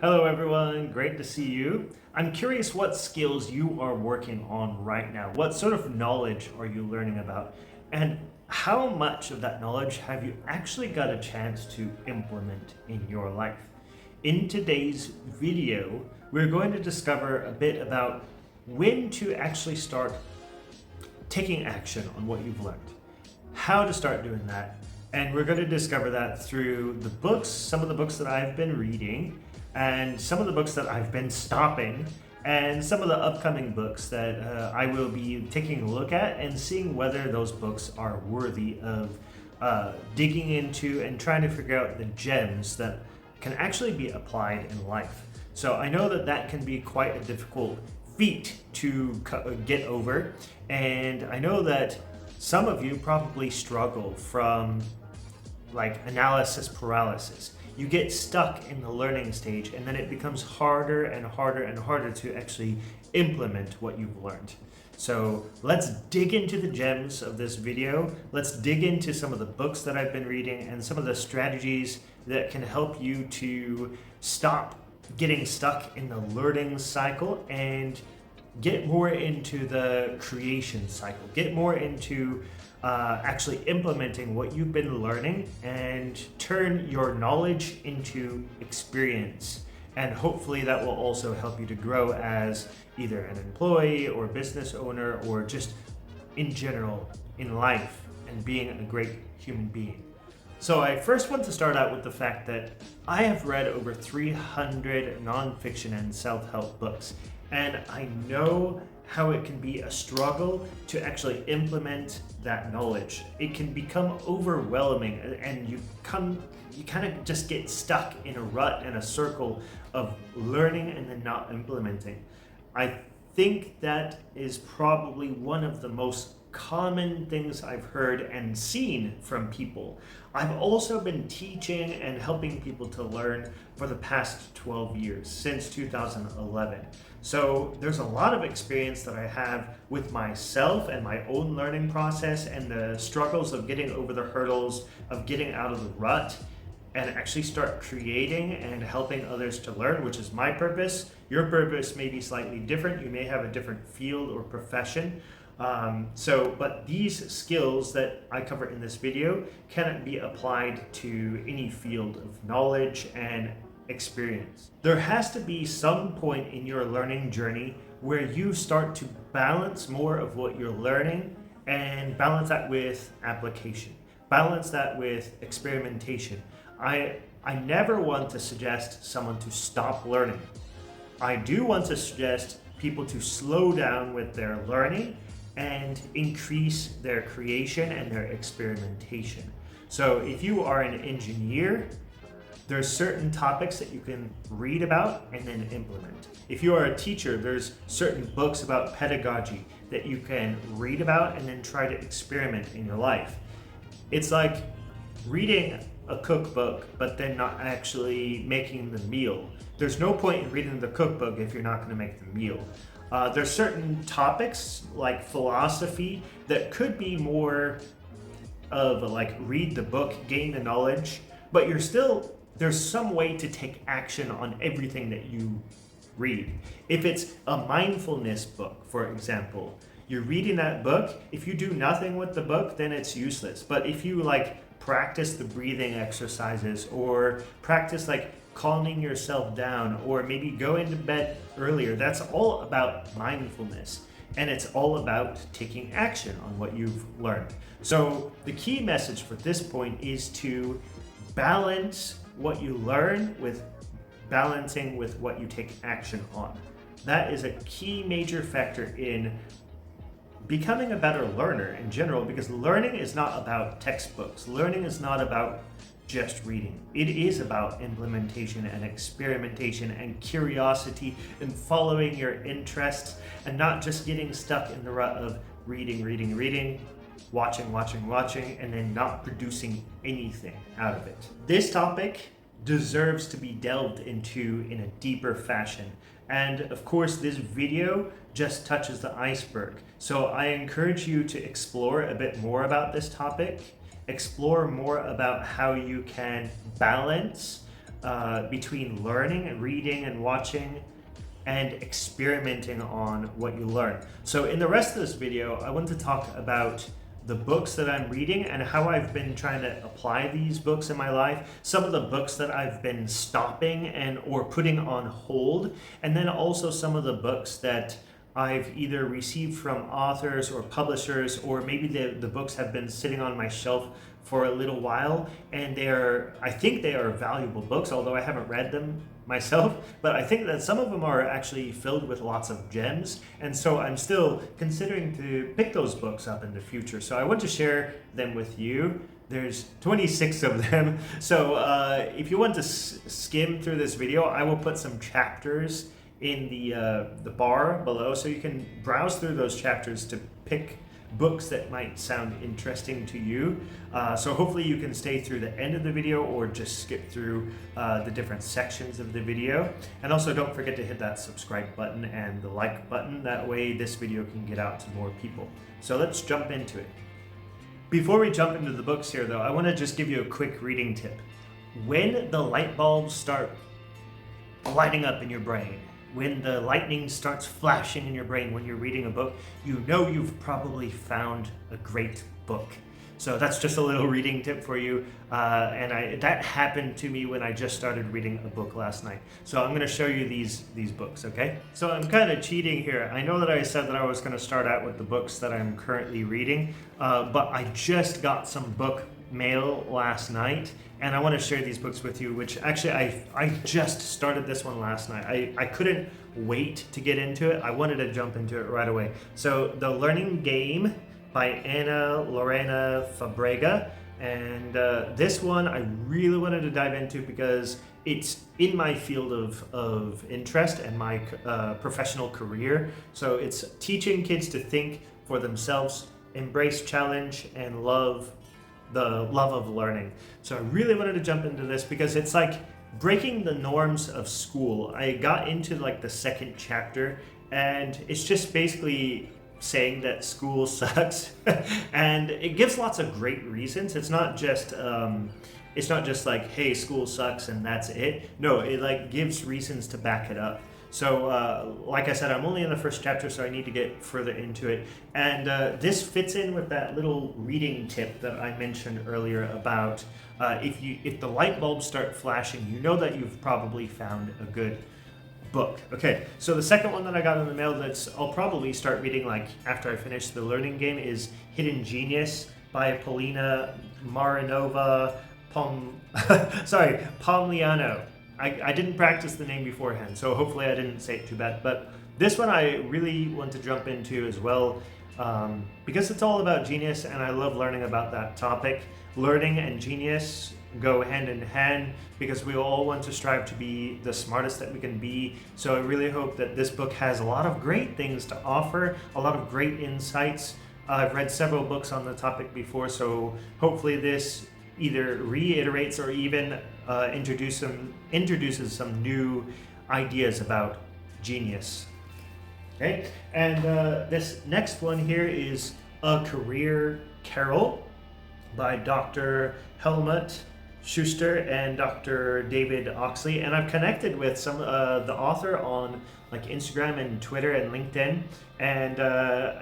Hello everyone, great to see you. I'm curious what skills you are working on right now. What sort of knowledge are you learning about? And how much of that knowledge have you actually got a chance to implement in your life? In today's video, we're going to discover a bit about when to actually start taking action on what you've learned, how to start doing that, and we're going to discover that through the books, some of the books that I've been reading, and some of the books that I've been stopping, and some of the upcoming books that I will be taking a look at and seeing whether those books are worthy of digging into and trying to figure out the gems that can actually be applied in life. So I know that that can be quite a difficult feat to get over, and I know that some of you probably struggle from like analysis paralysis. You get stuck in the learning stage and then it becomes harder and harder and harder to actually implement what you've learned. So let's dig into the gems of this video. Let's dig into some of the books that I've been reading and some of the strategies that can help you to stop getting stuck in the learning cycle and get more into the creation cycle, get more into actually implementing what you've been learning and turn your knowledge into experience. And hopefully that will also help you to grow as either an employee or business owner or just in general in life and being a great human being. So I first want to start out with the fact that I have read over 300 nonfiction and self-help books, and I know how it can be a struggle to actually implement that knowledge. It can become overwhelming and you kind of just get stuck in a rut and a circle of learning and then not implementing. I think that is probably one of the most common things I've heard and seen from people. I've also been teaching and helping people to learn for the past 12 years, since 2011. So there's a lot of experience that I have with myself and my own learning process and the struggles of getting over the hurdles, of getting out of the rut, and actually start creating and helping others to learn, which is my purpose. Your purpose may be slightly different. You may have a different field or profession. But these skills that I cover in this video can be applied to any field of knowledge and experience. There has to be some point in your learning journey where you start to balance more of what you're learning and balance that with application, balance that with experimentation. I never want to suggest someone to stop learning. I do want to suggest people to slow down with their learning and increase their creation and their experimentation. So if you are an engineer, there's certain topics that you can read about and then implement. If you are a teacher, there's certain books about pedagogy that you can read about and then try to experiment in your life. It's like reading a cookbook but then not actually making the meal. There's no point in reading the cookbook if you're not going to make the meal. There's certain topics like philosophy that could be more of like read the book, gain the knowledge, but there's some way to take action on everything that you read. If it's a mindfulness book, for example, you're reading that book, if you do nothing with the book, then it's useless. But if you like practice the breathing exercises or practice like calming yourself down or maybe go into bed earlier, that's all about mindfulness. And it's all about taking action on what you've learned. So the key message for this point is to balance what you learn with balancing with what you take action on. That is a key major factor in becoming a better learner in general, because learning is not about textbooks. Learning is not about just reading. It is about implementation and experimentation and curiosity and following your interests and not just getting stuck in the rut of reading, watching, and then not producing anything out of it. This topic deserves to be delved into in a deeper fashion. And of course, this video just touches the iceberg. So I encourage you to explore a bit more about this topic, explore more about how you can balance between learning and reading and watching and experimenting on what you learn. So in the rest of this video, I want to talk about the books that I'm reading and how I've been trying to apply these books in my life, some of the books that I've been stopping and or putting on hold, and then also some of the books that I've either received from authors or publishers, or maybe the books have been sitting on my shelf for a little while, and I think they are valuable books, although I haven't read them myself, but I think that some of them are actually filled with lots of gems, and so I'm still considering to pick those books up in the future. So I want to share them with you. There's 26 of them, so if you want to skim through this video, I will put some chapters in the bar below, so you can browse through those chapters to pick books that might sound interesting to you. So hopefully you can stay through the end of the video or just skip through the different sections of the video. And also don't forget to hit that subscribe button and the like button. That way this video can get out to more people. So let's jump into it. Before we jump into the books here though, I want to just give you a quick reading tip. When the light bulbs start lighting up in your brain, when the lightning starts flashing in your brain when you're reading a book, you know you've probably found a great book. So that's just a little reading tip for you. That happened to me when I just started reading a book last night. So I'm going to show you these books, okay? So I'm kind of cheating here. I know that I said that I was going to start out with the books that I'm currently reading, but I just got some book mail last night, and I want to share these books with you, which actually I just started this one last night. I couldn't wait to get into it. I wanted to jump into it right away. So The Learning Game by Ana Lorena Fabrega, and this one I really wanted to dive into because it's in my field of interest and my professional career. So it's teaching kids to think for themselves, embrace challenge, and the love of learning. So I really wanted to jump into this because it's like breaking the norms of school. I got into like the second chapter, and it's just basically saying that school sucks, and it gives lots of great reasons. It's not just like, hey, school sucks and that's it. No, it like gives reasons to back it up. So like I said, I'm only in the first chapter, so I need to get further into it. And this fits in with that little reading tip that I mentioned earlier about if the light bulbs start flashing, you know that you've probably found a good book. Okay, so the second one that I got in the mail I'll probably start reading like after I finish The Learning Game is Hidden Genius by Polina Marinova Pompliano. I didn't practice the name beforehand, so hopefully I didn't say it too bad. But this one I really want to jump into as well, because it's all about genius, and I love learning about that topic. Learning and genius go hand in hand because we all want to strive to be the smartest that we can be. So I really hope that this book has a lot of great things to offer, a lot of great insights. I've read several books on the topic before, so hopefully this either reiterates or even introduces some new ideas about genius. Okay, and this next one here is A Career Carol by Dr. Helmut Schuster and Dr. David Oxley, and I've connected with some the author on like Instagram and Twitter and LinkedIn, and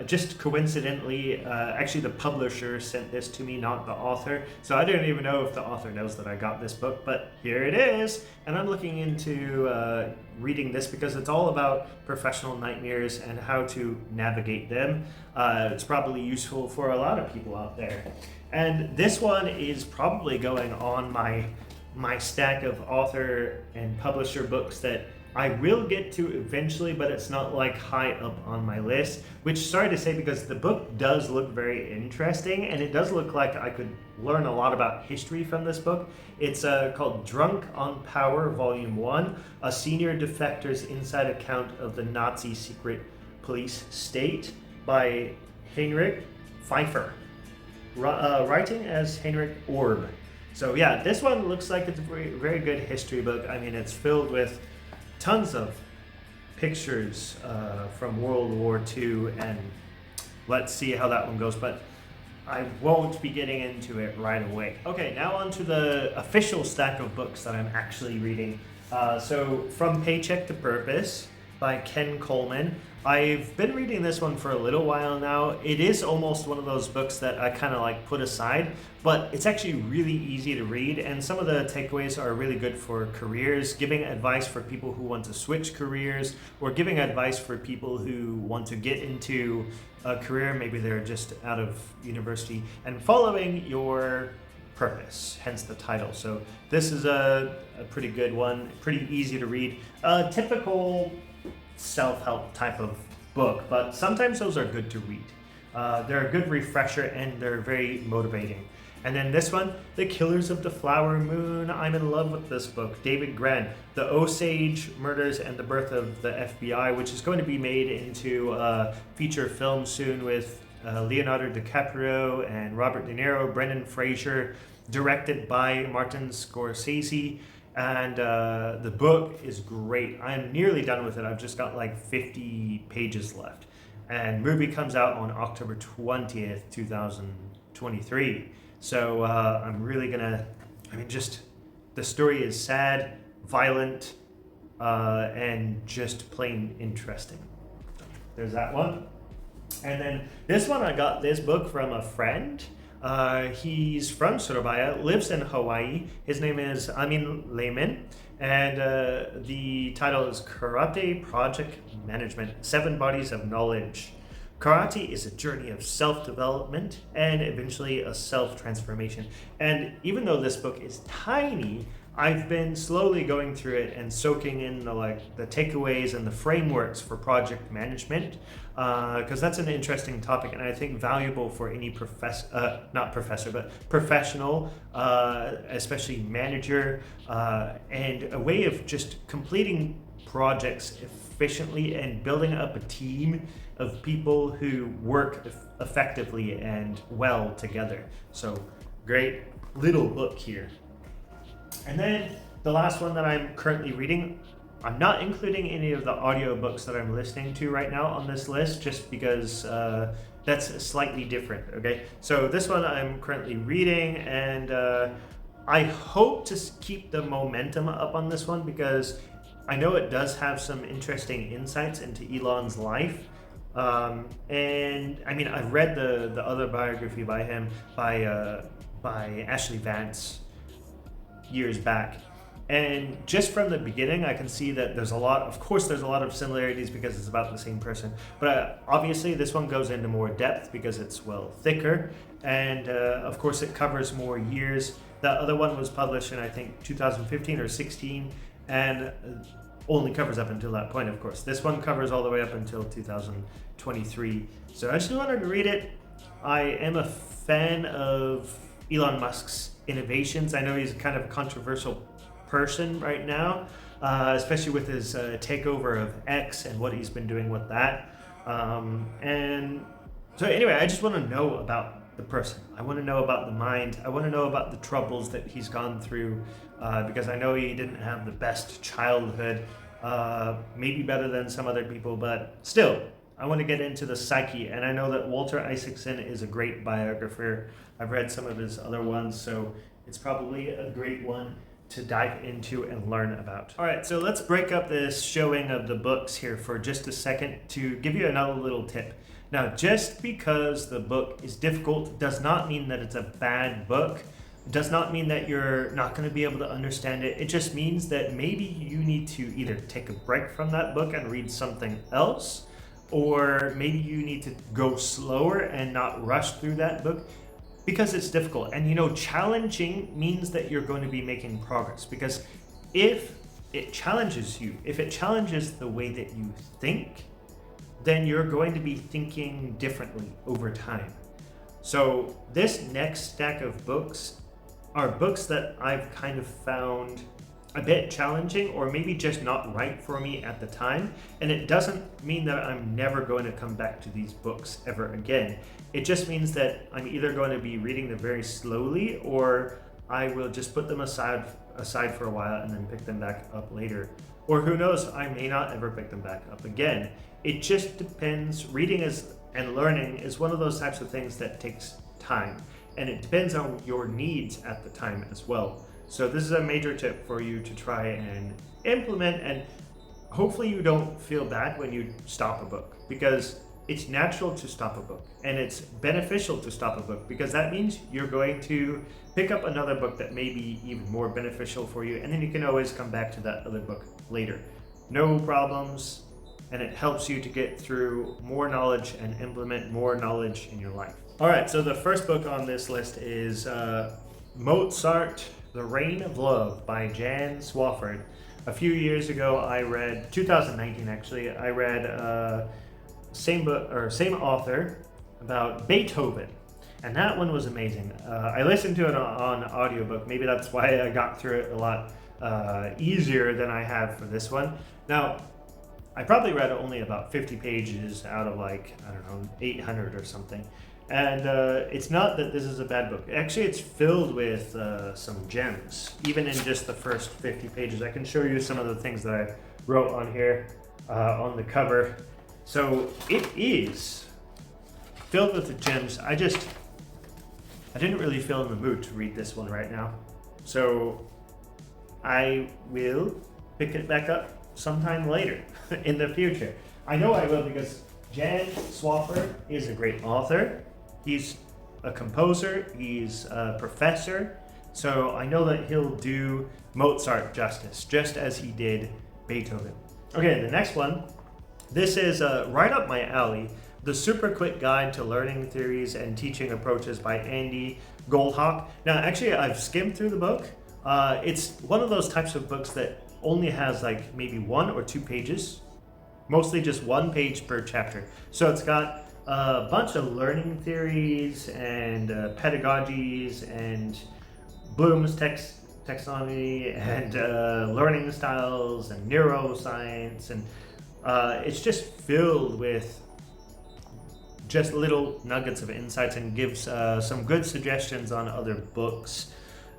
just coincidentally, actually the publisher sent this to me, not the author, so I don't even know if the author knows that I got this book, but here it is, and I'm looking into reading this because it's all about professional nightmares and how to navigate them. It's probably useful for a lot of people out there. And this one is probably going on my stack of author and publisher books that I will get to eventually, but it's not like high up on my list, which sorry to say because the book does look very interesting and it does look like I could learn a lot about history from this book. It's called Drunk on Power, Volume 1, A Senior Defector's Inside Account of the Nazi Secret Police State by Heinrich Pfeiffer. Writing as Heinrich Orb. So yeah, this one looks like it's a very, very good history book. I mean, it's filled with tons of pictures from World War II, and let's see how that one goes. But I won't be getting into it right away. Okay, now on to the official stack of books that I'm actually reading. So, From Paycheck to Purpose by Ken Coleman. I've been reading this one for a little while now. It is almost one of those books that I kind of like put aside, but it's actually really easy to read, and some of the takeaways are really good for careers, giving advice for people who want to switch careers, or giving advice for people who want to get into a career, maybe they're just out of university, and following your purpose, hence the title. So this is a pretty good one, pretty easy to read. Typical self-help type of book, but sometimes those are good to read. They're a good refresher and they're very motivating. And then this one, The Killers of the Flower Moon. I'm in love with this book. David Grann, The Osage Murders and the Birth of the FBI, which is going to be made into a feature film soon with Leonardo DiCaprio and Robert De Niro, Brendan Fraser, directed by Martin Scorsese. And the book is great. I'm nearly done with it. I've just got like 50 pages left. And movie comes out on October 20th, 2023. So I'm really gonna, just the story is sad, violent, and just plain interesting. There's that one. And then this one, I got this book from a friend. He's from Surabaya, lives in Hawaii. His name is Amin Lehman, and the title is Karate Project Management, 7 Bodies of Knowledge. Karate is a journey of self-development and eventually a self-transformation. And even though this book is tiny, I've been slowly going through it and soaking in the takeaways and the frameworks for project management, because that's an interesting topic and I think valuable for any professional, especially manager, and a way of just completing projects efficiently and building up a team of people who work effectively and well together. So great little book here. And then the last one that I'm currently reading, I'm not including any of the audiobooks that I'm listening to right now on this list just because that's slightly different, okay? So this one I'm currently reading, and I hope to keep the momentum up on this one because I know it does have some interesting insights into Elon's life. And I've read the other biography by him, by Ashley Vance, years back, and just from the beginning I can see that there's a lot of similarities because it's about the same person, but obviously this one goes into more depth because it's thicker, and of course it covers more years. That other one was published in I think 2015 or 16 and only covers up until that point. Of course this one covers all the way up until 2023, so I just wanted to read it. I am a fan of Elon Musk's innovations. I know he's kind of a controversial person right now, especially with his takeover of X and what he's been doing with that. And so anyway, I just want to know about the person. I want to know about the mind. I want to know about the troubles that he's gone through, because I know he didn't have the best childhood, maybe better than some other people, but still, I want to get into the psyche, and I know that Walter Isaacson is a great biographer. I've read some of his other ones, so it's probably a great one to dive into and learn about. All right, so let's break up this showing of the books here for just a second to give you another little tip. Now, just because the book is difficult does not mean that it's a bad book. It does not mean that you're not going to be able to understand it. It just means that maybe you need to either take a break from that book and read something else, or maybe you need to go slower and not rush through that book because it's difficult. And challenging means that you're going to be making progress, because if it challenges you, if it challenges the way that you think, then you're going to be thinking differently over time. So this next stack of books are books that I've kind of found a bit challenging, or maybe just not right for me at the time. And it doesn't mean that I'm never going to come back to these books ever again. It just means that I'm either going to be reading them very slowly, or I will just put them aside for a while and then pick them back up later. Or who knows, I may not ever pick them back up again. It just depends. Reading and learning is one of those types of things that takes time, and it depends on your needs at the time as well. So this is a major tip for you to try and implement, and hopefully you don't feel bad when you stop a book, because it's natural to stop a book, and it's beneficial to stop a book, because that means you're going to pick up another book that may be even more beneficial for you, and then you can always come back to that other book later. No problems, and it helps you to get through more knowledge and implement more knowledge in your life. All right, so the first book on this list is Mozart, The Reign of Love by Jan Swafford. A few years ago, I read, 2019 actually, I read same book or same author about Beethoven, and that one was amazing. I listened to it on audiobook. Maybe that's why I got through it a lot easier than I have for this one. Now, I probably read only about 50 pages out of like, I don't know, 800 or something. And it's not that this is a bad book. Actually, it's filled with some gems, even in just the first 50 pages. I can show you some of the things that I wrote on here on the cover. So it is filled with the gems. I didn't really feel in the mood to read this one right now. So I will pick it back up sometime later in the future. I know I will, because Jan Swafford is a great author. He's a composer, he's a professor, so I know that he'll do Mozart justice, just as he did Beethoven. Okay, the next one. This is right up my alley, The Super Quick Guide to Learning Theories and Teaching Approaches by Andy Goldhawk. Now, actually, I've skimmed through the book. It's one of those types of books that only has like maybe 1 or 2 pages, mostly just 1 page per chapter. So it's got a bunch of learning theories and pedagogies and Bloom's taxonomy and learning styles and neuroscience, and it's just filled with just little nuggets of insights, and gives some good suggestions on other books.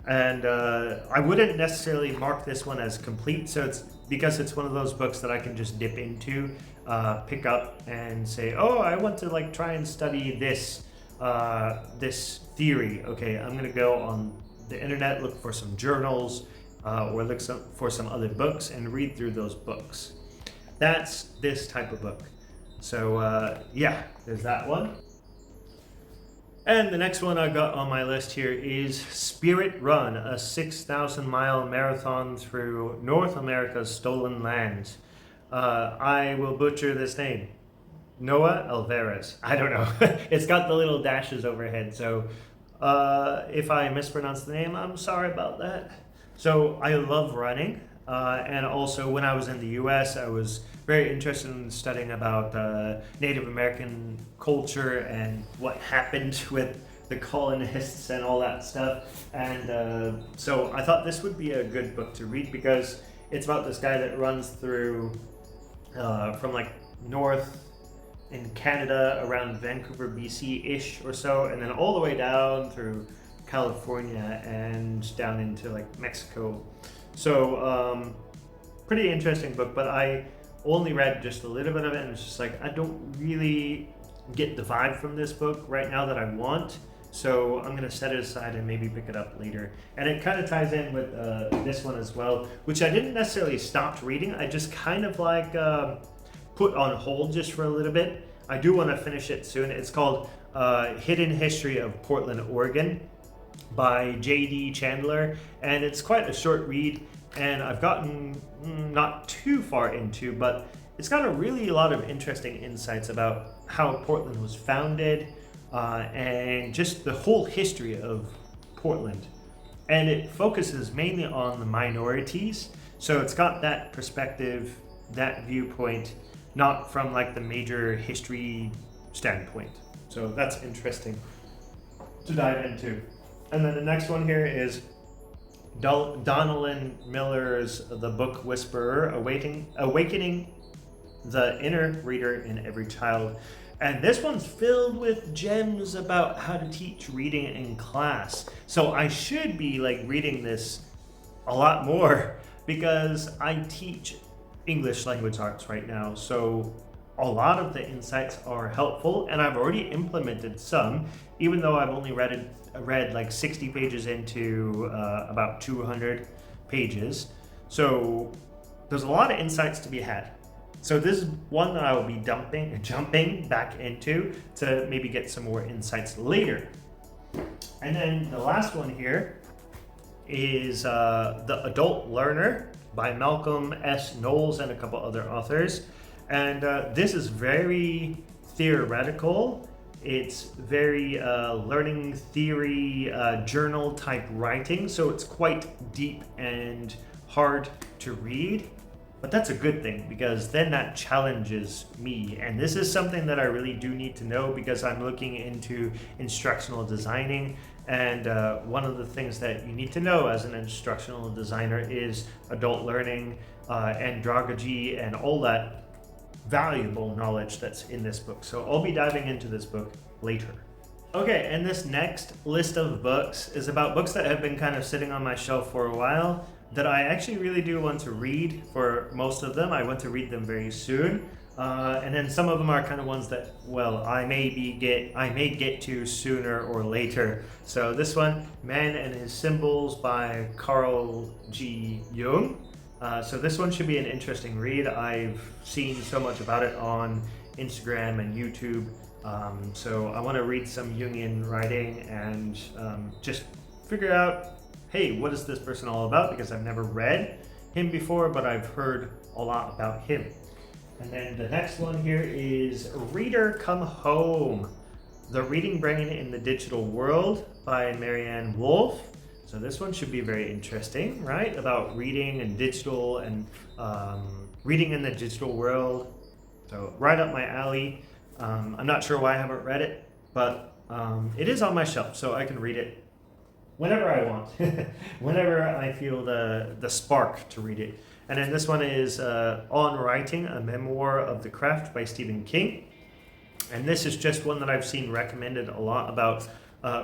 And I wouldn't necessarily mark this one as complete, so it's because it's one of those books that I can just dip into, pick up and say, oh, I want to like try and study this this theory. Okay, I'm gonna go on the internet, look for some journals, or look for some other books and read through those books. That's this type of book. So yeah, there's that one. And the next one I got on my list here is Spirit Run, a 6,000-mile marathon through North America's stolen lands. I will butcher this name. Noah Alvarez. I don't know. It's got the little dashes overhead, so if I mispronounce the name, I'm sorry about that. So I love running, and also when I was in the US, I was very interested in studying about Native American culture and what happened with the colonists and all that stuff. And so I thought this would be a good book to read, because it's about this guy that runs through from like north in Canada around Vancouver, BC-ish or so, and then all the way down through California and down into like Mexico. So pretty interesting book, but I only read just a little bit of it, and it's just like, I don't really get the vibe from this book right now that I want, so I'm gonna set it aside and maybe pick it up later. And it kind of ties in with this one as well, which I didn't necessarily stop reading, I just kind of like put on hold just for a little bit. I do want to finish it soon. It's called Hidden History of Portland, Oregon by J.D. Chandler, and it's quite a short read, and I've gotten not too far into, but it's got a lot of interesting insights about how Portland was founded, and just the whole history of Portland. And it focuses mainly on the minorities, so it's got that perspective, that viewpoint, not from like the major history standpoint. So that's interesting to dive into. And then the next one here is Donalyn Miller's The Book Whisperer, Awakening the Inner Reader in Every Child. And this one's filled with gems about how to teach reading in class. So I should be like reading this a lot more, because I teach English language arts right now. So a lot of the insights are helpful, and I've already implemented some, even though I've only read like 60 pages into about 200 pages. So there's a lot of insights to be had. So this is one that I will be jumping back into to maybe get some more insights later. And then the last one here is The Adult Learner by Malcolm S. Knowles and a couple other authors. And this is very theoretical. It's very learning theory, journal type writing. So it's quite deep and hard to read. But that's a good thing, because then that challenges me. And this is something that I really do need to know, because I'm looking into instructional designing. And one of the things that you need to know as an instructional designer is adult learning, andragogy, and all that valuable knowledge that's in this book. So I'll be diving into this book later. Okay, and this next list of books is about books that have been kind of sitting on my shelf for a while, that I actually really do want to read. For most of them, I want to read them very soon. And then some of them are kind of ones that, well, I may get to sooner or later. So this one, Man and His Symbols by Carl G. Jung. So this one should be an interesting read. I've seen so much about it on Instagram and YouTube. So I want to read some Jungian writing and just figure out, hey, what is this person all about? Because I've never read him before, but I've heard a lot about him. And then the next one here is Reader Come Home, The Reading Brain in the Digital World by Marianne Wolf. So this one should be very interesting, right? About reading and digital and reading in the digital world. So right up my alley. I'm not sure why I haven't read it, but it is on my shelf, so I can read it whenever I want, whenever I feel the spark to read it. And then this one is On Writing, a Memoir of the Craft by Stephen King. And this is just one that I've seen recommended a lot about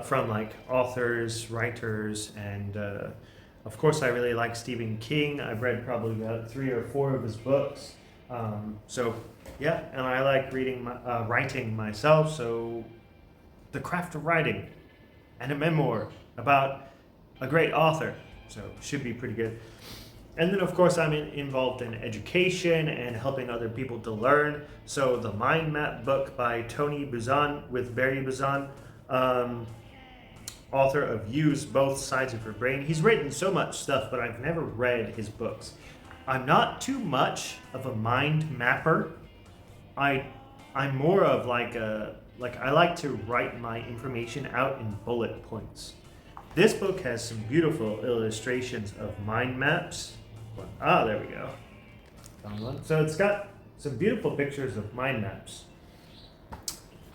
from like authors, writers, and of course I really like Stephen King. I've read probably about 3 or 4 of his books. So yeah, and I like writing myself, so the craft of writing and a memoir about a great author, so should be pretty good. And then of course I'm involved in education and helping other people to learn. So the Mind Map book by Tony Buzan with Barry Buzan, author of Use Both Sides of Your Brain. He's written so much stuff, but I've never read his books. I'm not too much of a mind mapper. I'm more of I like to write my information out in bullet points. This book has some beautiful illustrations of mind maps. There we go. Found one. So it's got some beautiful pictures of mind maps.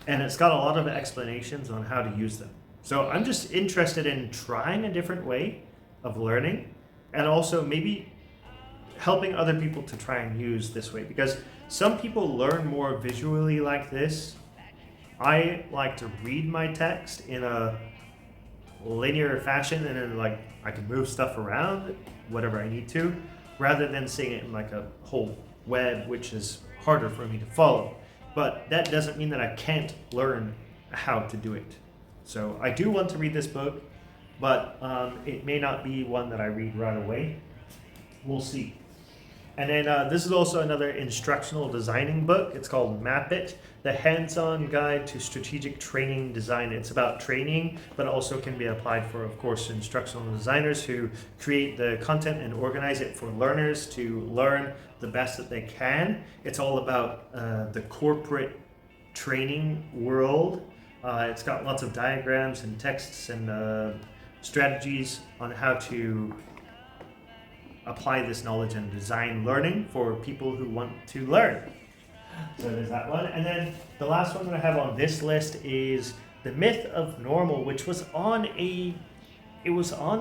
And it's got a lot of explanations on how to use them. So I'm just interested in trying a different way of learning, and also maybe helping other people to try and use this way, because some people learn more visually like this. I like to read my text in a linear fashion, and then like I can move stuff around whatever I need to, rather than seeing it in like a whole web, which is harder for me to follow. But that doesn't mean that I can't learn how to do it. So I do want to read this book, but it may not be one that I read right away. We'll see. And then this is also another instructional designing book. It's called Map It, the hands-on guide to strategic training design. It's about training, but also can be applied for, of course, instructional designers who create the content and organize it for learners to learn the best that they can. It's all about the corporate training world. It's got lots of diagrams and texts and strategies on how to apply this knowledge and design learning for people who want to learn. So there's that one. And then the last one that I have on this list is The Myth of Normal, which was on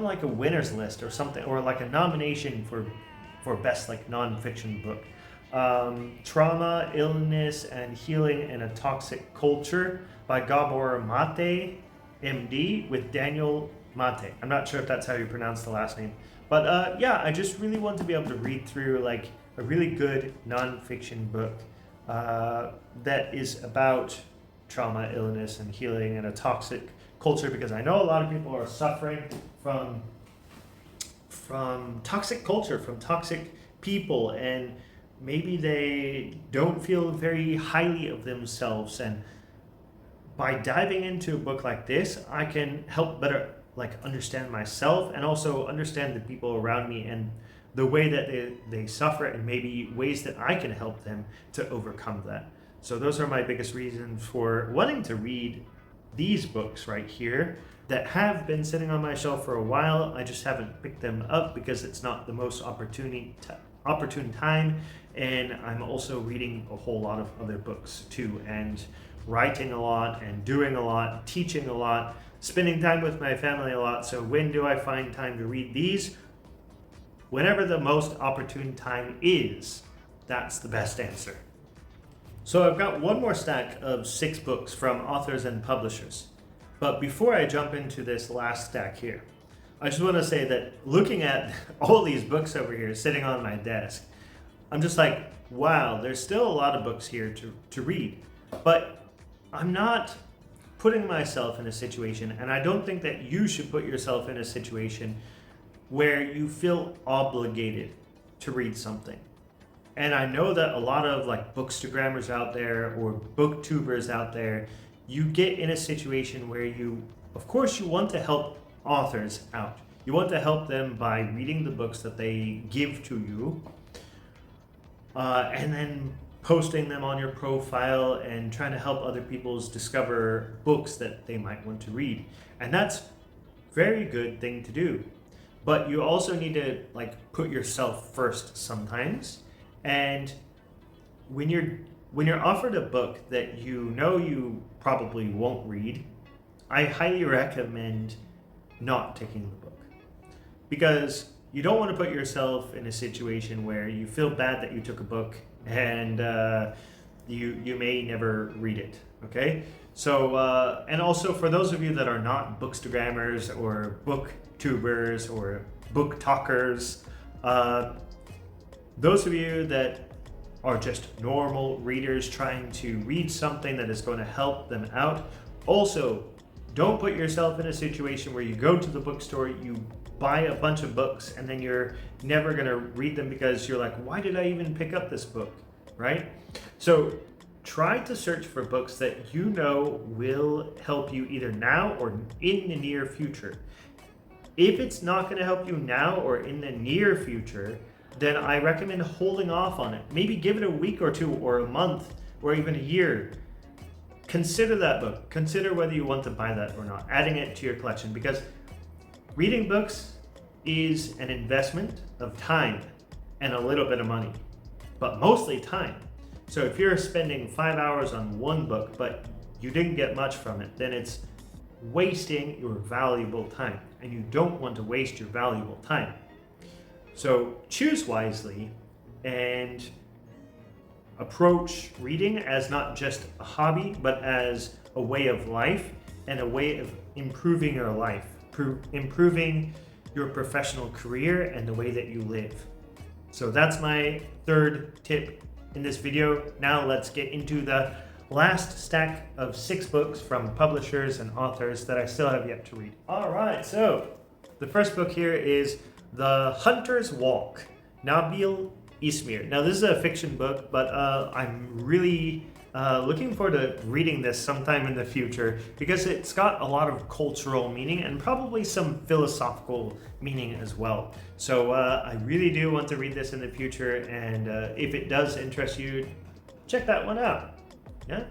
like a winner's list or something, or like a nomination for best like non-fiction book. Trauma, Illness, and Healing in a Toxic Culture by Gabor Mate, MD, with Daniel Mate. I'm not sure if that's how you pronounce the last name. But yeah, I just really want to be able to read through like a really good non-fiction book that is about trauma, illness, and healing in a toxic culture, because I know a lot of people are suffering from toxic culture, from toxic people, and maybe they don't feel very highly of themselves. And by diving into a book like this, I can help better understand myself and also understand the people around me and the way that they suffer, and maybe ways that I can help them to overcome that. So those are my biggest reasons for wanting to read these books right here that have been sitting on my shelf for a while. I just haven't picked them up because it's not the most opportune time, and I'm also reading a whole lot of other books too, and writing a lot and doing a lot, teaching a lot, spending time with my family a lot. So when do I find time to read these? Whenever the most opportune time is. That's the best answer. So I've got one more stack of 6 books from authors and publishers. But before I jump into this last stack here, I just want to say that looking at all these books over here sitting on my desk, I'm just like, wow, there's still a lot of books here to read. But I'm not putting myself in a situation, and I don't think that you should put yourself in a situation where you feel obligated to read something. And I know that a lot of bookstagrammers out there or booktubers out there, you get in a situation where you want to help authors out. You want to help them by reading the books that they give to you, and then posting them on your profile and trying to help other people discover books that they might want to read. And that's a very good thing to do. But you also need to put yourself first sometimes. And when you're offered a book that you probably won't read, I highly recommend not taking the book, because you don't want to put yourself in a situation where you feel bad that you took a book and you may never read it. Okay, so and also for those of you that are not bookstagrammers or booktubers or book talkers, those of you that are just normal readers trying to read something that is going to help them out, also don't put yourself in a situation where you go to the bookstore, you buy a bunch of books, and then you're never going to read them because you're like, why did I even pick up this book, right? So try to search for books that you know will help you either now or in the near future. If it's not going to help you now or in the near future, then I recommend holding off on it. Maybe give it a week or two or a month or even a year. Consider that book. Consider whether you want to buy that or not, adding it to your collection, because reading books is an investment of time and a little bit of money, but mostly time. So if you're spending 5 hours on one book, but you didn't get much from it, then it's wasting your valuable time, and you don't want to waste your valuable time. So choose wisely and approach reading as not just a hobby, but as a way of life and a way of improving your life, improving your professional career and the way that you live. So that's my third tip in this video. Now let's get into the last stack of 6 books from publishers and authors that I still have yet to read. All right, so the first book here is The Hunter's Walk, Nabil Ismir. Now this is a fiction book, but I'm really looking forward to reading this sometime in the future because it's got a lot of cultural meaning and probably some philosophical meaning as well. So I really do want to read this in the future, and if it does interest you, check that one out. Yeah,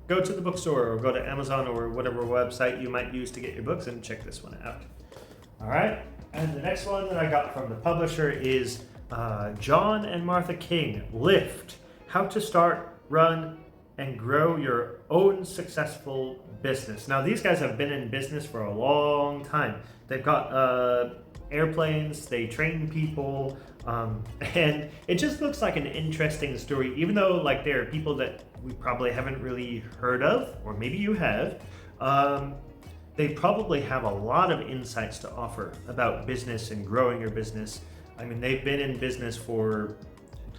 go to the bookstore or go to Amazon or whatever website you might use to get your books and check this one out. All right, and the next one that I got from the publisher is John and Martha King, Lift, How to Start, Run, and Grow Your Own Successful Business. Now these guys have been in business for a long time. They've got airplanes, they train people, and it just looks like an interesting story, even though like there are people that we probably haven't really heard of, or maybe you have. They probably have a lot of insights to offer about business and growing your business. I mean, they've been in business for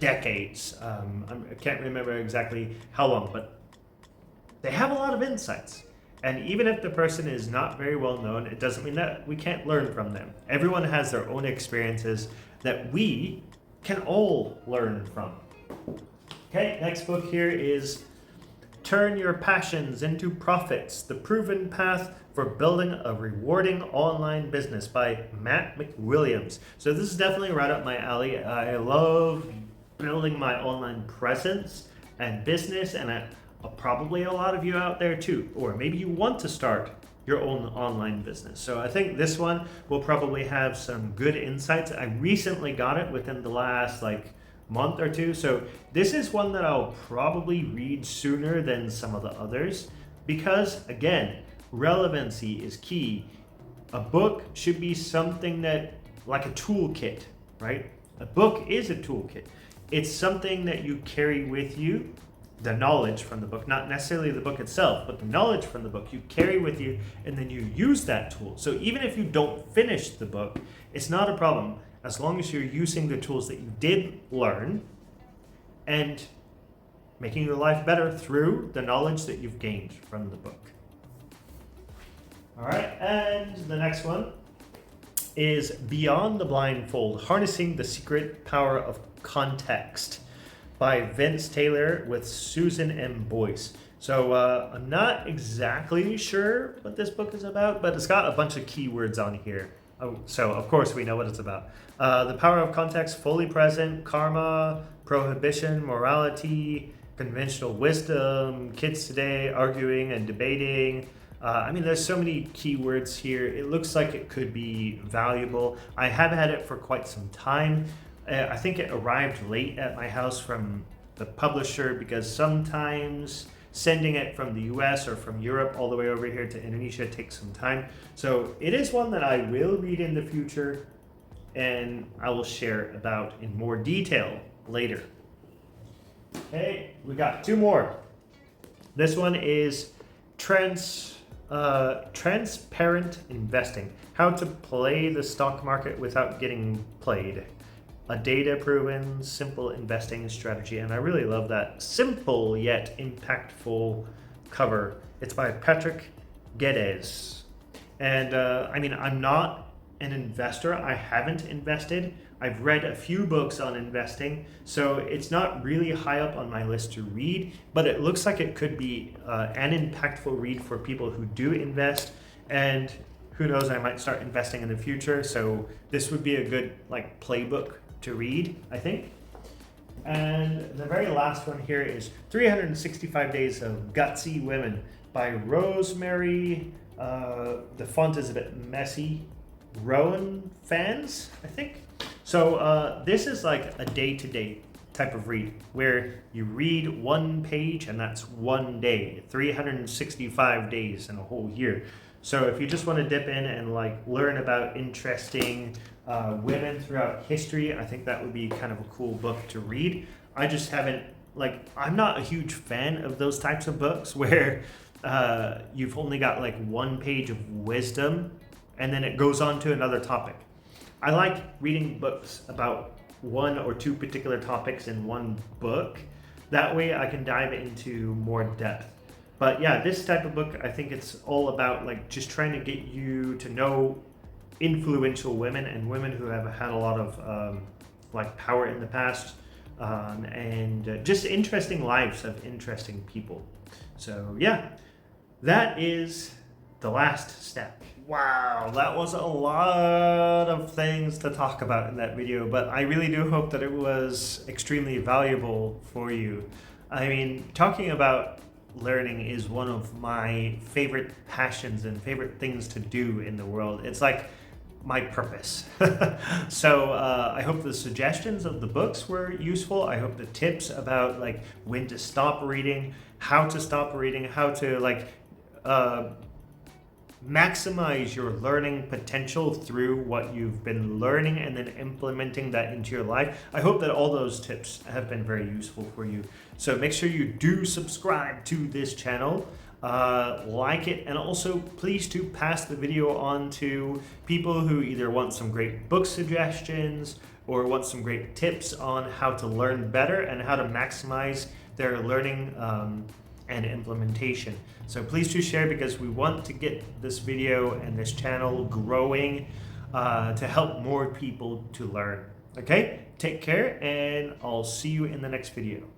decades. I can't remember exactly how long, but they have a lot of insights. And even if the person is not very well known, it doesn't mean that we can't learn from them. Everyone has their own experiences that we can all learn from. Okay, next book here is Turn Your Passions into Profits, The Proven Path for Building a Rewarding Online Business by Matt McWilliams. So this is definitely right up my alley. I love building my online presence and business, and probably a lot of you out there too, or maybe you want to start your own online business. So I think this one will probably have some good insights. I recently got it within the last month or two, so this is one that I'll probably read sooner than some of the others, because again, relevancy is key. A book should be something that, like a toolkit, right? A book is a toolkit. It's something that you carry with you, the knowledge from the book, not necessarily the book itself, but the knowledge from the book you carry with you, and then you use that tool. So even if you don't finish the book, it's not a problem, as long as you're using the tools that you did learn and making your life better through the knowledge that you've gained from the book. All right, and the next one is Beyond the Blindfold, Harnessing the Secret Power of Context by Vince Taylor with Susan M. Boyce. So I'm not exactly sure what this book is about, but it's got a bunch of keywords on here. So of course we know what it's about. The power of context, fully present, karma, prohibition, morality, conventional wisdom, kids today, arguing and debating. There's so many keywords here. It looks like it could be valuable. I have had it for quite some time. I think it arrived late at my house from the publisher, because sometimes sending it from the US or from Europe all the way over here to Indonesia takes some time. So it is one that I will read in the future, and I will share about in more detail later. Okay, we got two more. This one is Transparent Investing, How to Play the Stock Market Without Getting Played. A data-proven, simple investing strategy. And I really love that simple yet impactful cover. It's by Patrick Geddes. And I'm not an investor. I haven't invested. I've read a few books on investing, so it's not really high up on my list to read, but it looks like it could be an impactful read for people who do invest. And who knows, I might start investing in the future. So this would be a good playbook to read, I think. And the very last one here is 365 Days of Gutsy Women by Rosemary, the font is a bit messy, Rowan Fans, I think. So this is like a day-to-day type of read, where you read one page and that's one day, 365 days in a whole year. So if you just want to dip in and learn about interesting women throughout history, I think that would be kind of a cool book to read. I just haven't, I'm not a huge fan of those types of books where you've only got one page of wisdom and then it goes on to another topic. I like reading books about one or two particular topics in one book. That way I can dive into more depth. But yeah, this type of book, I think it's all about just trying to get you to know influential women and women who have had a lot of power in the past, and just interesting lives of interesting people. So yeah, that is the last step. Wow, that was a lot of things to talk about in that video, but I really do hope that it was extremely valuable for you. I mean, talking about learning is one of my favorite passions and favorite things to do in the world. It's like my purpose. So I hope the suggestions of the books were useful. I hope the tips about when to stop reading, how to stop reading, how to maximize your learning potential through what you've been learning and then implementing that into your life. I hope that all those tips have been very useful for you. So make sure you do subscribe to this channel. like it, and also please to pass the video on to people who either want some great book suggestions or want some great tips on how to learn better and how to maximize their learning and implementation. So please do share, because we want to get this video and this channel growing to help more people to learn. Okay, take care, and I'll see you in the next video.